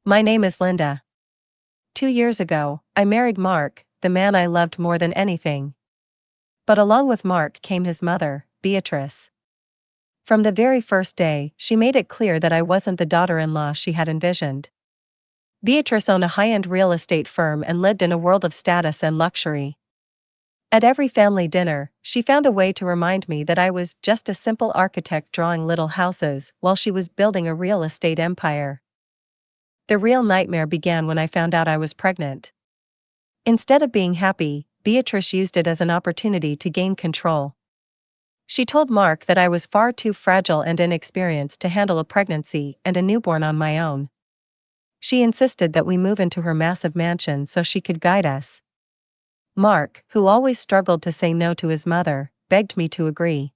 My name is Linda. 2 years ago, I married Mark, the man I loved more than anything. But along with Mark came his mother, Beatrice. From the very first day, she made it clear that I wasn't the daughter-in-law she had envisioned. Beatrice owned a high-end real estate firm and lived in a world of status and luxury. At every family dinner, she found a way to remind me that I was just a simple architect drawing little houses while she was building a real estate empire. The real nightmare began when I found out I was pregnant. Instead of being happy, Beatrice used it as an opportunity to gain control. She told Mark that I was far too fragile and inexperienced to handle a pregnancy and a newborn on my own. She insisted that we move into her massive mansion so she could guide us. Mark, who always struggled to say no to his mother, begged me to agree.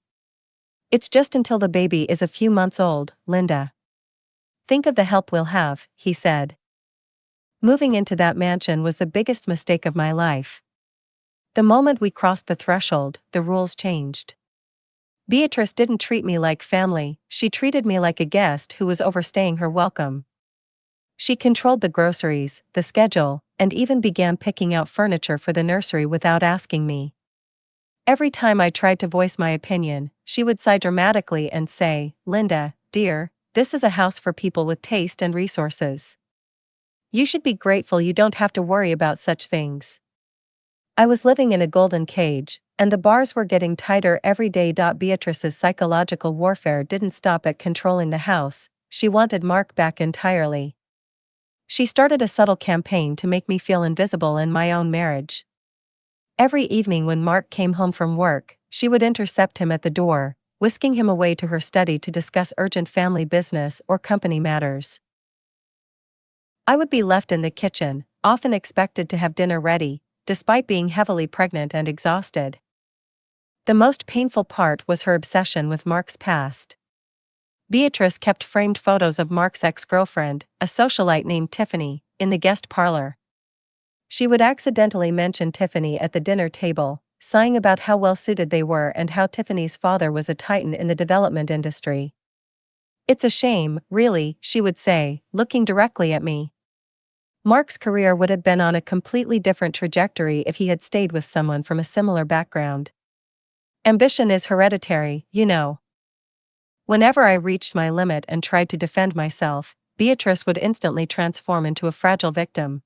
"It's just until the baby is a few months old, Linda. Think of the help we'll have," he said. Moving into that mansion was the biggest mistake of my life. The moment we crossed the threshold, the rules changed. Beatrice didn't treat me like family, she treated me like a guest who was overstaying her welcome. She controlled the groceries, the schedule, and even began picking out furniture for the nursery without asking me. Every time I tried to voice my opinion, she would sigh dramatically and say, "Linda, dear, this is a house for people with taste and resources. You should be grateful you don't have to worry about such things." I was living in a golden cage, and the bars were getting tighter every day. Beatrice's psychological warfare didn't stop at controlling the house, she wanted Mark back entirely. She started a subtle campaign to make me feel invisible in my own marriage. Every evening when Mark came home from work, she would intercept him at the door, whisking him away to her study to discuss urgent family business or company matters. I would be left in the kitchen, often expected to have dinner ready, despite being heavily pregnant and exhausted. The most painful part was her obsession with Mark's past. Beatrice kept framed photos of Mark's ex-girlfriend, a socialite named Tiffany, in the guest parlor. She would accidentally mention Tiffany at the dinner table, sighing about how well-suited they were and how Tiffany's father was a titan in the development industry. "It's a shame, really," she would say, looking directly at me. Mark's career would have been on a completely different trajectory if he had stayed with someone from a similar background. Ambition is hereditary, you know. Whenever I reached my limit and tried to defend myself, Beatrice would instantly transform into a fragile victim.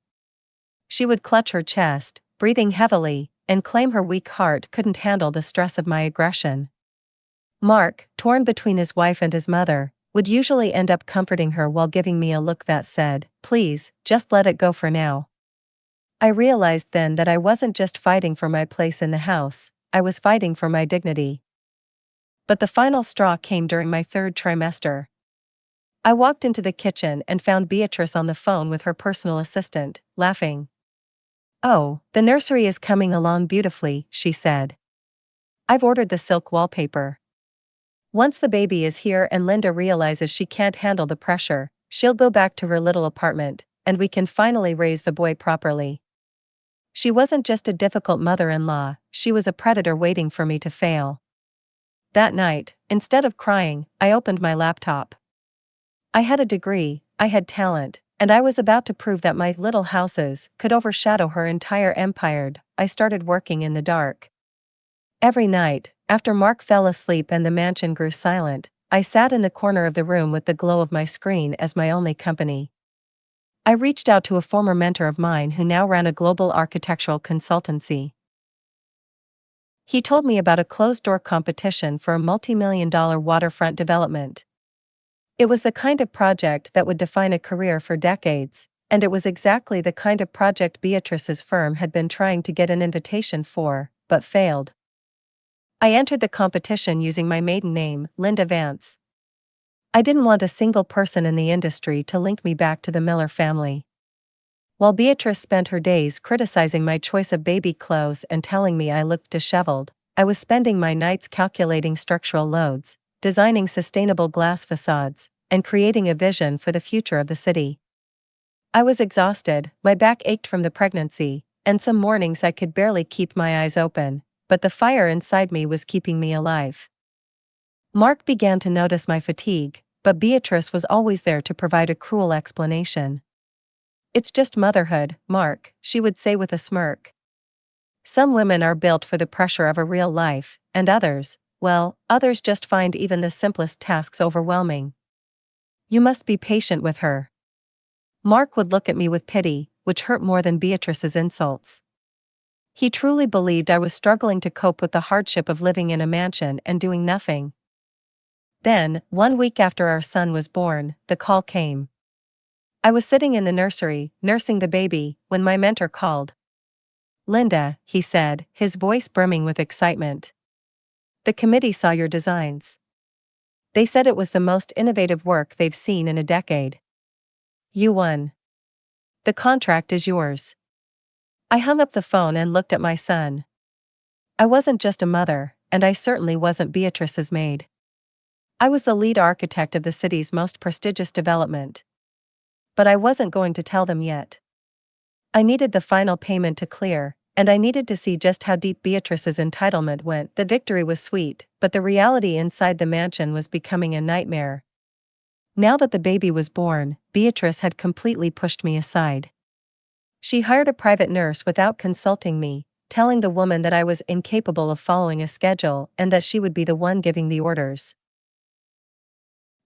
She would clutch her chest, breathing heavily, and claim her weak heart couldn't handle the stress of my aggression. Mark, torn between his wife and his mother, would usually end up comforting her while giving me a look that said, "Please, just let it go for now." I realized then that I wasn't just fighting for my place in the house, I was fighting for my dignity. But the final straw came during my third trimester. I walked into the kitchen and found Beatrice on the phone with her personal assistant, laughing. "Oh, the nursery is coming along beautifully," she said. "I've ordered the silk wallpaper. Once the baby is here and Linda realizes she can't handle the pressure, she'll go back to her little apartment, and we can finally raise the boy properly." She wasn't just a difficult mother-in-law, she was a predator waiting for me to fail. That night, instead of crying, I opened my laptop. I had a degree, I had talent, and I was about to prove that my little houses could overshadow her entire empire. I started working in the dark. Every night, after Mark fell asleep and the mansion grew silent, I sat in the corner of the room with the glow of my screen as my only company. I reached out to a former mentor of mine who now ran a global architectural consultancy. He told me about a closed-door competition for a multi-million-dollar waterfront development. It was the kind of project that would define a career for decades, and it was exactly the kind of project Beatrice's firm had been trying to get an invitation for, but failed. I entered the competition using my maiden name, Linda Vance. I didn't want a single person in the industry to link me back to the Miller family. While Beatrice spent her days criticizing my choice of baby clothes and telling me I looked disheveled, I was spending my nights calculating structural loads, designing sustainable glass facades, and creating a vision for the future of the city. I was exhausted, my back ached from the pregnancy, and some mornings I could barely keep my eyes open, but the fire inside me was keeping me alive. Mark began to notice my fatigue, but Beatrice was always there to provide a cruel explanation. "It's just motherhood, Mark," she would say with a smirk. "Some women are built for the pressure of a real life, and others, well, others just find even the simplest tasks overwhelming. You must be patient with her." Mark would look at me with pity, which hurt more than Beatrice's insults. He truly believed I was struggling to cope with the hardship of living in a mansion and doing nothing. Then, 1 week after our son was born, the call came. I was sitting in the nursery, nursing the baby, when my mentor called. "Linda," he said, his voice brimming with excitement. "The committee saw your designs. They said it was the most innovative work they've seen in a decade. You won. The contract is yours." I hung up the phone and looked at my son. I wasn't just a mother, and I certainly wasn't Beatrice's maid. I was the lead architect of the city's most prestigious development. But I wasn't going to tell them yet. I needed the final payment to clear, and I needed to see just how deep Beatrice's entitlement went. The victory was sweet, but the reality inside the mansion was becoming a nightmare. Now that the baby was born, Beatrice had completely pushed me aside. She hired a private nurse without consulting me, telling the woman that I was incapable of following a schedule and that she would be the one giving the orders.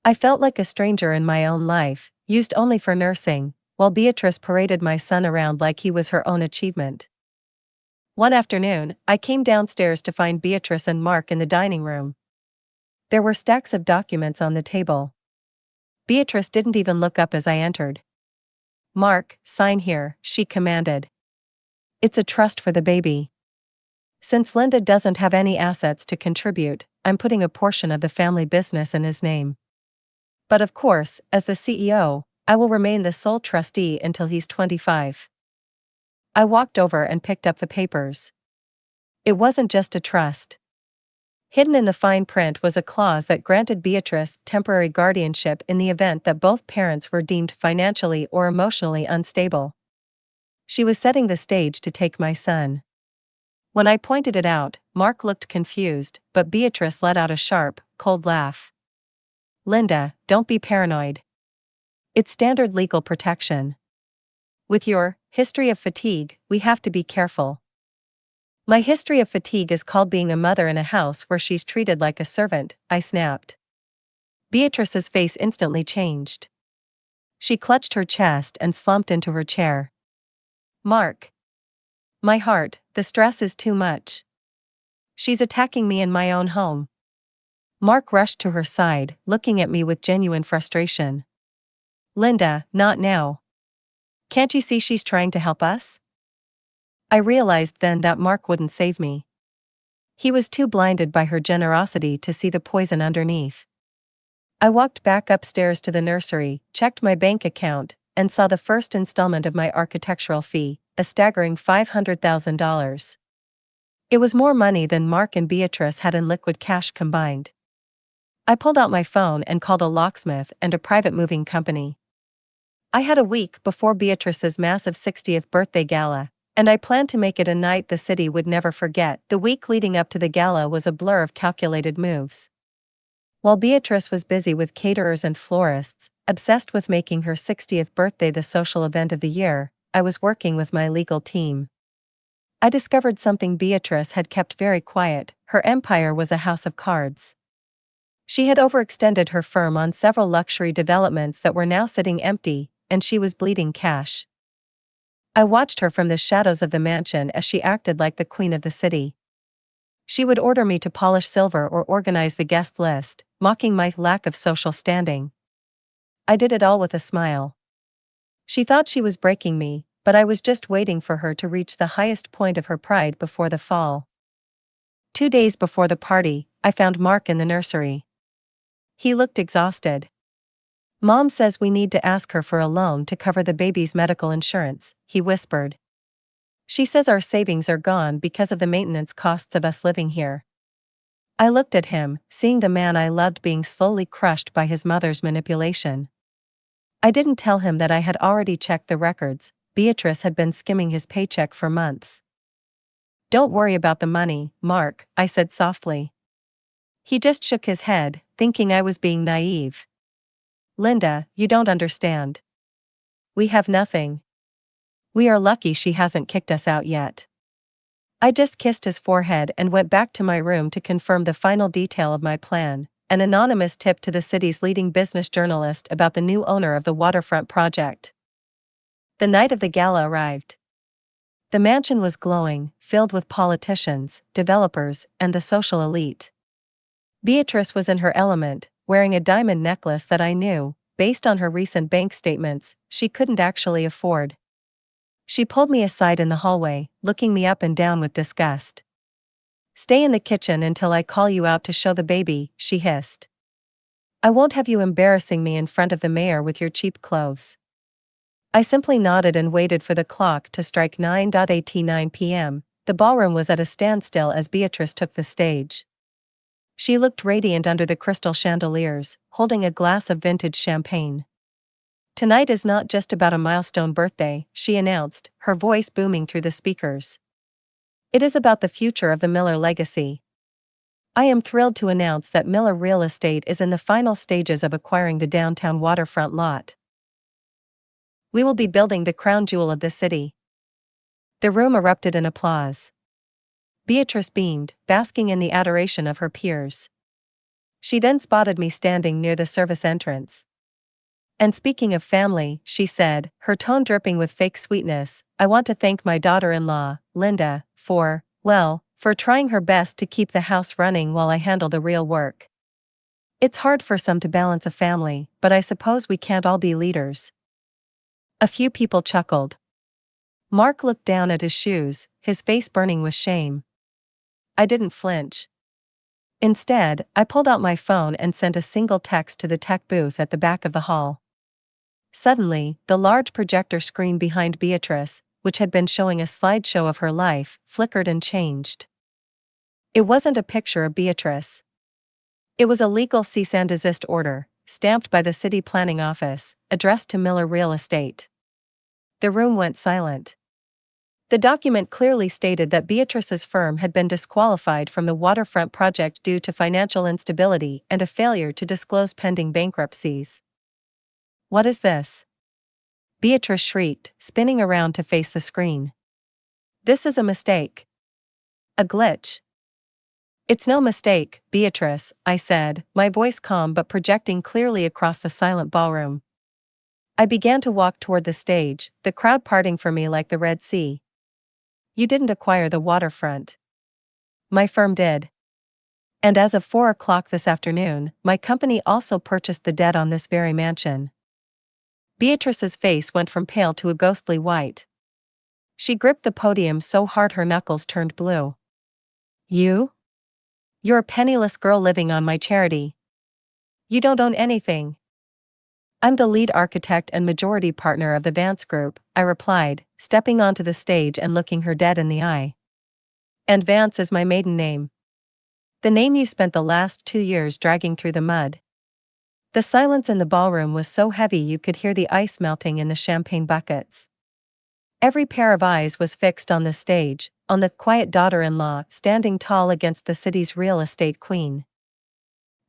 I felt like a stranger in my own life, used only for nursing, while Beatrice paraded my son around like he was her own achievement. One afternoon, I came downstairs to find Beatrice and Mark in the dining room. There were stacks of documents on the table. Beatrice didn't even look up as I entered. "Mark, sign here," she commanded. "It's a trust for the baby. Since Linda doesn't have any assets to contribute, I'm putting a portion of the family business in his name. But of course, as the CEO, I will remain the sole trustee until he's 25. I walked over and picked up the papers. It wasn't just a trust. Hidden in the fine print was a clause that granted Beatrice temporary guardianship in the event that both parents were deemed financially or emotionally unstable. She was setting the stage to take my son. When I pointed it out, Mark looked confused, but Beatrice let out a sharp, cold laugh. "Linda, don't be paranoid. It's standard legal protection. With your history of fatigue, we have to be careful." "My history of fatigue is called being a mother in a house where she's treated like a servant," I snapped. Beatrice's face instantly changed. She clutched her chest and slumped into her chair. "Mark. My heart, the stress is too much. She's attacking me in my own home." Mark rushed to her side, looking at me with genuine frustration. "Linda, not now. Can't you see she's trying to help us?" I realized then that Mark wouldn't save me. He was too blinded by her generosity to see the poison underneath. I walked back upstairs to the nursery, checked my bank account, and saw the first installment of my architectural fee, a staggering $500,000. It was more money than Mark and Beatrice had in liquid cash combined. I pulled out my phone and called a locksmith and a private moving company. I had a week before Beatrice's massive 60th birthday gala, and I planned to make it a night the city would never forget. The week leading up to the gala was a blur of calculated moves. While Beatrice was busy with caterers and florists, obsessed with making her 60th birthday the social event of the year, I was working with my legal team. I discovered something Beatrice had kept very quiet: her empire was a house of cards. She had overextended her firm on several luxury developments that were now sitting empty, and she was bleeding cash. I watched her from the shadows of the mansion as she acted like the queen of the city. She would order me to polish silver or organize the guest list, mocking my lack of social standing. I did it all with a smile. She thought she was breaking me, but I was just waiting for her to reach the highest point of her pride before the fall. 2 days before the party, I found Mark in the nursery. He looked exhausted. "Mom says we need to ask her for a loan to cover the baby's medical insurance," he whispered. "She says our savings are gone because of the maintenance costs of us living here." I looked at him, seeing the man I loved being slowly crushed by his mother's manipulation. I didn't tell him that I had already checked the records. Beatrice had been skimming his paycheck for months. "Don't worry about the money, Mark," I said softly. He just shook his head, thinking I was being naive. "Linda, you don't understand. We have nothing. We are lucky she hasn't kicked us out yet. I just kissed his forehead and went back to my room to confirm the final detail of my plan, an anonymous tip to the city's leading business journalist about the new owner of the waterfront project. The night of the gala arrived. The mansion was glowing, filled with politicians, developers, and the social elite. Beatrice was in her element, wearing a diamond necklace that I knew, based on her recent bank statements, she couldn't actually afford. She pulled me aside in the hallway, looking me up and down with disgust. "Stay in the kitchen until I call you out to show the baby," she hissed. "I won't have you embarrassing me in front of the mayor with your cheap clothes." I simply nodded and waited for the clock to strike 9:89 p.m. The ballroom was at a standstill as Beatrice took the stage. She looked radiant under the crystal chandeliers, holding a glass of vintage champagne. "Tonight is not just about a milestone birthday," she announced, her voice booming through the speakers. "It is about the future of the Miller legacy. I am thrilled to announce that Miller Real Estate is in the final stages of acquiring the downtown waterfront lot. We will be building the crown jewel of the city." The room erupted in applause. Beatrice beamed, basking in the adoration of her peers. She then spotted me standing near the service entrance. "And speaking of family," she said, her tone dripping with fake sweetness, "I want to thank my daughter-in-law, Linda, for trying her best to keep the house running while I handle the real work. It's hard for some to balance a family, but I suppose we can't all be leaders." A few people chuckled. Mark looked down at his shoes, his face burning with shame. I didn't flinch. Instead, I pulled out my phone and sent a single text to the tech booth at the back of the hall. Suddenly, the large projector screen behind Beatrice, which had been showing a slideshow of her life, flickered and changed. It wasn't a picture of Beatrice. It was a legal cease and desist order, stamped by the city planning office, addressed to Miller Real Estate. The room went silent. The document clearly stated that Beatrice's firm had been disqualified from the waterfront project due to financial instability and a failure to disclose pending bankruptcies. "What is this?" Beatrice shrieked, spinning around to face the screen. "This is a mistake. A glitch." "It's no mistake, Beatrice," I said, my voice calm but projecting clearly across the silent ballroom. I began to walk toward the stage, the crowd parting for me like the Red Sea. "You didn't acquire the waterfront. My firm did. And as of 4 o'clock this afternoon, my company also purchased the debt on this very mansion." Beatrice's face went from pale to a ghostly white. She gripped the podium so hard her knuckles turned blue. "You? You're a penniless girl living on my charity. You don't own anything." "I'm the lead architect and majority partner of the Vance Group," I replied, stepping onto the stage and looking her dead in the eye. "And Vance is my maiden name. The name you spent the last 2 years dragging through the mud." The silence in the ballroom was so heavy you could hear the ice melting in the champagne buckets. Every pair of eyes was fixed on the stage, on the quiet daughter-in-law standing tall against the city's real estate queen.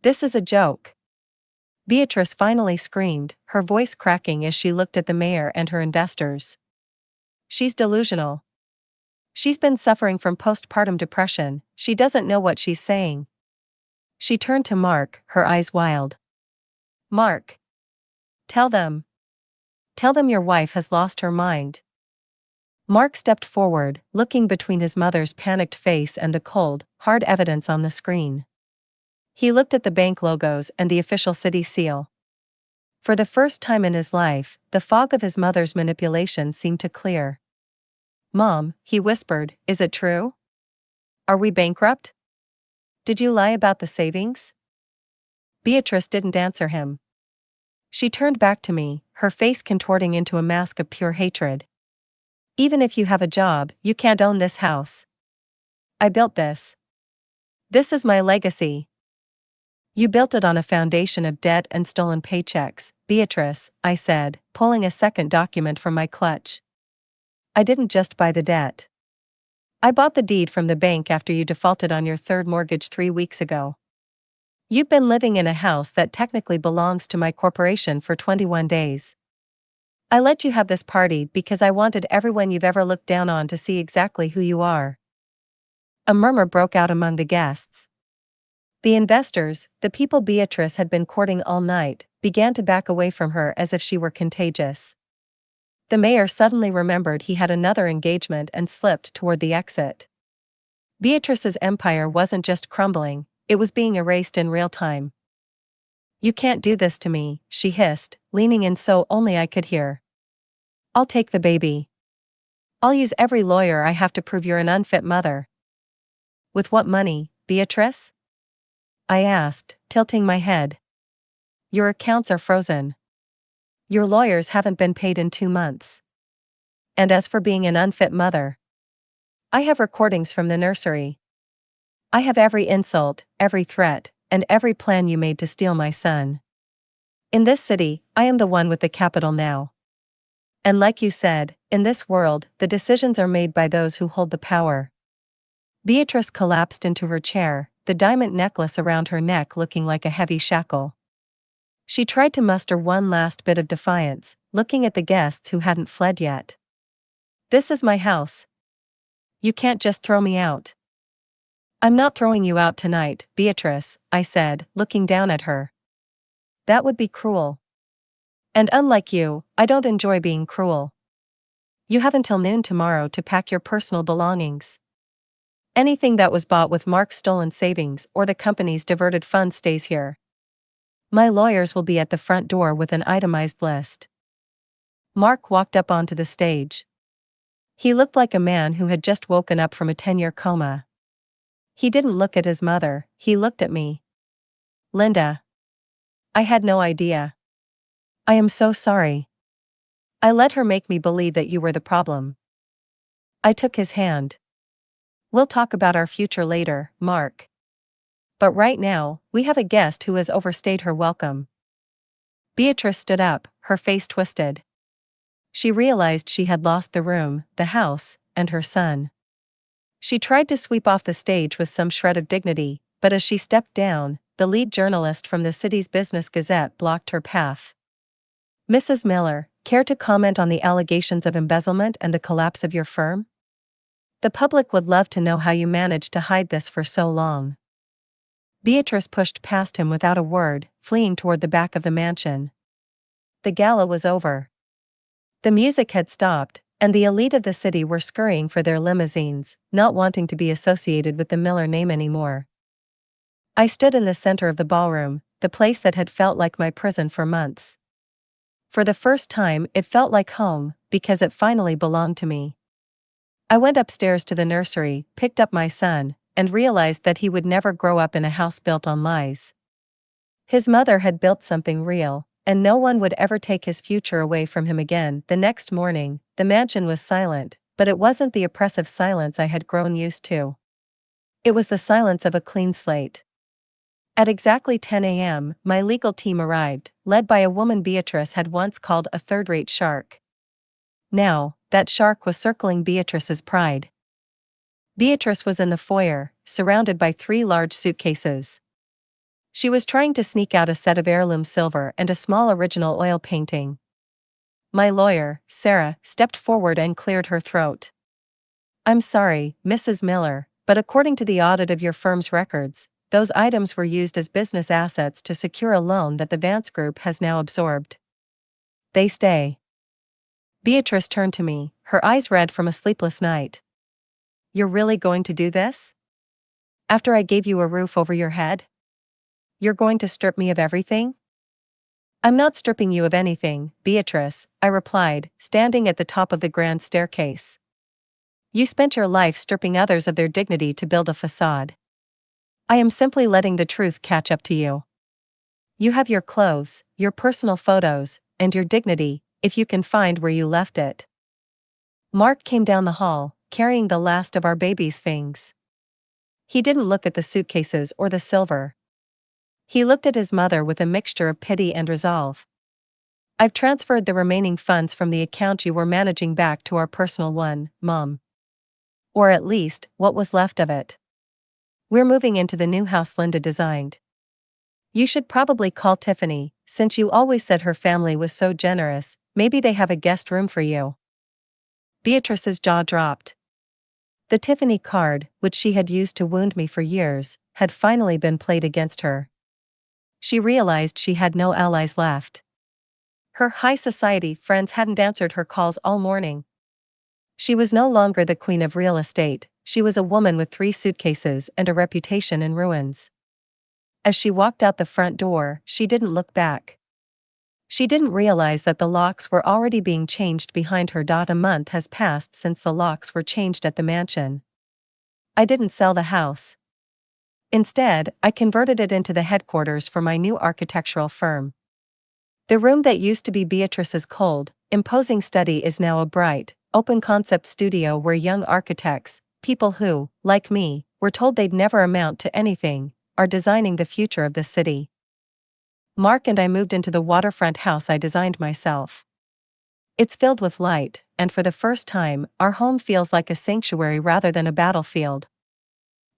"This is a joke," Beatrice finally screamed, her voice cracking as she looked at the mayor and her investors. "She's delusional. She's been suffering from postpartum depression, she doesn't know what she's saying." She turned to Mark, her eyes wild. "Mark. Tell them. Tell them your wife has lost her mind." Mark stepped forward, looking between his mother's panicked face and the cold, hard evidence on the screen. He looked at the bank logos and the official city seal. For the first time in his life, the fog of his mother's manipulation seemed to clear. "Mom," he whispered, "is it true? Are we bankrupt? Did you lie about the savings?" Beatrice didn't answer him. She turned back to me, her face contorting into a mask of pure hatred. "Even if you have a job, you can't own this house. I built this. This is my legacy." "You built it on a foundation of debt and stolen paychecks, Beatrice," I said, pulling a second document from my clutch. "I didn't just buy the debt. I bought the deed from the bank after you defaulted on your third mortgage 3 weeks ago. You've been living in a house that technically belongs to my corporation for 21 days. I let you have this party because I wanted everyone you've ever looked down on to see exactly who you are. A murmur broke out among the guests. The investors, the people Beatrice had been courting all night, began to back away from her as if she were contagious. The mayor suddenly remembered he had another engagement and slipped toward the exit. Beatrice's empire wasn't just crumbling, it was being erased in real time. "You can't do this to me," she hissed, leaning in so only I could hear. "I'll take the baby. I'll use every lawyer I have to prove you're an unfit mother." "With what money, Beatrice?" I asked, tilting my head. "Your accounts are frozen. Your lawyers haven't been paid in 2 months. And as for being an unfit mother, I have recordings from the nursery. I have every insult, every threat, and every plan you made to steal my son. In this city, I am the one with the capital now. And like you said, in this world, the decisions are made by those who hold the power." Beatrice collapsed into her chair, the diamond necklace around her neck looking like a heavy shackle. She tried to muster one last bit of defiance, looking at the guests who hadn't fled yet. "This is my house. You can't just throw me out." "I'm not throwing you out tonight, Beatrice," I said, looking down at her. "That would be cruel. And unlike you, I don't enjoy being cruel. You have until noon tomorrow to pack your personal belongings. Anything that was bought with Mark's stolen savings or the company's diverted funds stays here. My lawyers will be at the front door with an itemized list." Mark walked up onto the stage. He looked like a man who had just woken up from a 10-year coma. He didn't look at his mother, he looked at me. "Linda. I had no idea. I am so sorry. I let her make me believe that you were the problem." I took his hand. "We'll talk about our future later, Mark. But right now, we have a guest who has overstayed her welcome." Beatrice stood up, her face twisted. She realized she had lost the room, the house, and her son. She tried to sweep off the stage with some shred of dignity, but as she stepped down, the lead journalist from the city's Business Gazette blocked her path. "Mrs. Miller, care to comment on the allegations of embezzlement and the collapse of your firm? The public would love to know how you managed to hide this for so long." Beatrice pushed past him without a word, fleeing toward the back of the mansion. The gala was over. The music had stopped, and the elite of the city were scurrying for their limousines, not wanting to be associated with the Miller name anymore. I stood in the center of the ballroom, the place that had felt like my prison for months. For the first time, it felt like home, because it finally belonged to me. I went upstairs to the nursery, picked up my son, and realized that he would never grow up in a house built on lies. His mother had built something real, and no one would ever take his future away from him again. The next morning, the mansion was silent, but it wasn't the oppressive silence I had grown used to. It was the silence of a clean slate. At exactly 10 a.m., my legal team arrived, led by a woman Beatrice had once called a third-rate shark. Now, that shark was circling Beatrice's pride. Beatrice was in the foyer, surrounded by 3 large suitcases. She was trying to sneak out a set of heirloom silver and a small original oil painting. My lawyer, Sarah, stepped forward and cleared her throat. "I'm sorry, Mrs. Miller, but according to the audit of your firm's records, those items were used as business assets to secure a loan that the Vance Group has now absorbed. They stay." Beatrice turned to me, her eyes red from a sleepless night. "You're really going to do this? After I gave you a roof over your head? You're going to strip me of everything?" "I'm not stripping you of anything, Beatrice," I replied, standing at the top of the grand staircase. "You spent your life stripping others of their dignity to build a facade. I am simply letting the truth catch up to you. You have your clothes, your personal photos, and your dignity, if you can find where you left it." Mark came down the hall, carrying the last of our baby's things. He didn't look at the suitcases or the silver. He looked at his mother with a mixture of pity and resolve. "I've transferred the remaining funds from the account you were managing back to our personal one, Mom. Or at least, what was left of it. We're moving into the new house Linda designed. You should probably call Tiffany, since you always said her family was so generous, Maybe they have a guest room for you. Beatrice's jaw dropped. The Tiffany card, which she had used to wound me for years, had finally been played against her. She realized she had no allies left. Her high society friends hadn't answered her calls all morning. She was no longer the queen of real estate, she was a woman with 3 suitcases and a reputation in ruins. As she walked out the front door, she didn't look back. She didn't realize that the locks were already being changed behind her. A month has passed since the locks were changed at the mansion. I didn't sell the house. Instead, I converted it into the headquarters for my new architectural firm. The room that used to be Beatrice's cold, imposing study is now a bright, open-concept studio where young architects, people who, like me, were told they'd never amount to anything, are designing the future of the city. Mark and I moved into the waterfront house I designed myself. It's filled with light, and for the first time, our home feels like a sanctuary rather than a battlefield.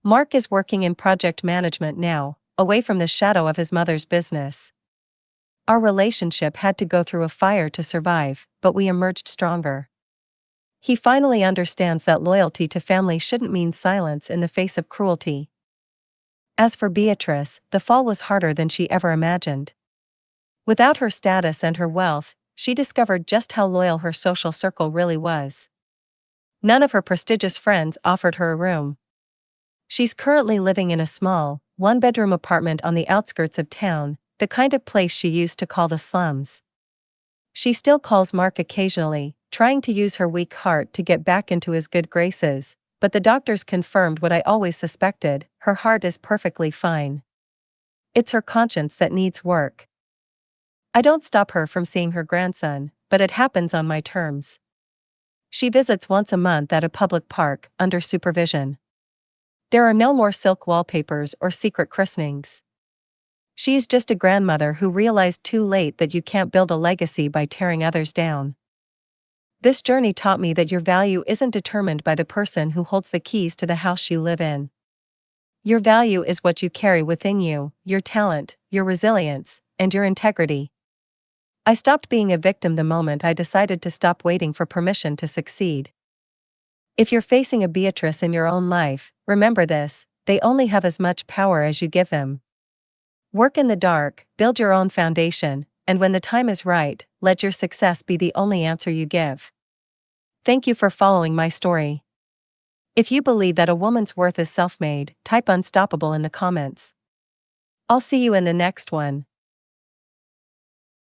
Mark is working in project management now, away from the shadow of his mother's business. Our relationship had to go through a fire to survive, but we emerged stronger. He finally understands that loyalty to family shouldn't mean silence in the face of cruelty. As for Beatrice, the fall was harder than she ever imagined. Without her status and her wealth, she discovered just how loyal her social circle really was. None of her prestigious friends offered her a room. She's currently living in a small, one-bedroom apartment on the outskirts of town, the kind of place she used to call the slums. She still calls Mark occasionally, trying to use her weak heart to get back into his good graces, but the doctors confirmed what I always suspected: her heart is perfectly fine. It's her conscience that needs work. I don't stop her from seeing her grandson, but it happens on my terms. She visits once a month at a public park, under supervision. There are no more silk wallpapers or secret christenings. She's just a grandmother who realized too late that you can't build a legacy by tearing others down. This journey taught me that your value isn't determined by the person who holds the keys to the house you live in. Your value is what you carry within you, your talent, your resilience, and your integrity. I stopped being a victim the moment I decided to stop waiting for permission to succeed. If you're facing a Beatrice in your own life, remember this: they only have as much power as you give them. Work in the dark, build your own foundation, and when the time is right, let your success be the only answer you give. Thank you for following my story. If you believe that a woman's worth is self-made, type unstoppable in the comments. I'll see you in the next one.